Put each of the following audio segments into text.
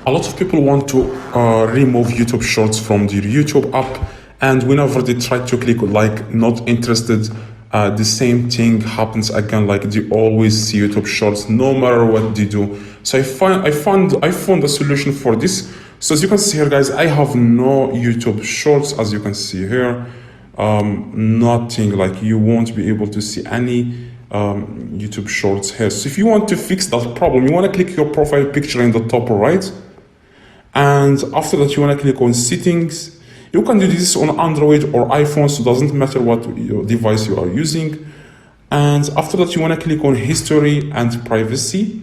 A lot of people want to remove YouTube Shorts from their YouTube app, and whenever they try to click like not interested, the same thing happens again. Like they always see YouTube Shorts no matter what they do. So I found a solution for this. So as you can see here, guys, I have no YouTube Shorts. As you can see here, nothing. Like you won't be able to see any YouTube Shorts here. So if you want to fix that problem, you want to click your profile picture in the top right, and after that you want to click on settings. You can do this on Android or iPhone, so it doesn't matter what device you are using. And after that you want to click on history and privacy.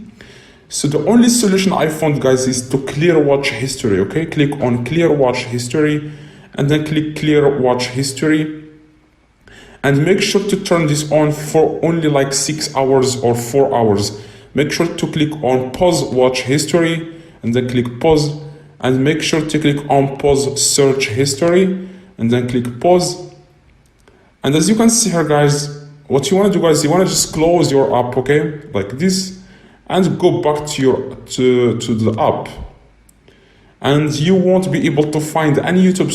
So the only solution I found, guys, is to clear watch history. Okay, click on clear watch history and then click clear watch history. And make sure to turn this on for only like 6 hours or 4 hours. Make sure to click on pause watch history and then click pause. And make sure to click on pause search history and then click pause. And as you can see here, guys, what you want to do, guys, you want to just close your app, okay, like this, and go back to your to the app. And you won't be able to find any YouTube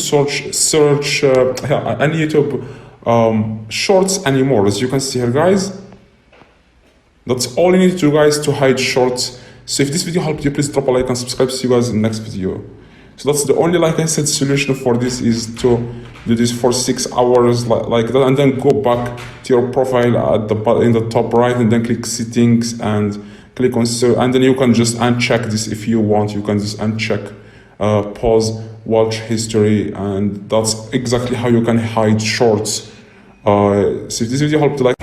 any YouTube Shorts anymore. As you can see here, guys, that's all you need to do, guys, to hide Shorts. So if this video helped you, please drop a like and subscribe. See you guys in the next video. So that's the only, like I said, solution for this is to do this for 6 hours like that, and then go back to your profile at in the top right, and then click settings and click on and then you can just uncheck this if you want. You can just uncheck pause watch history, and that's exactly how you can hide Shorts. So if this video helped, like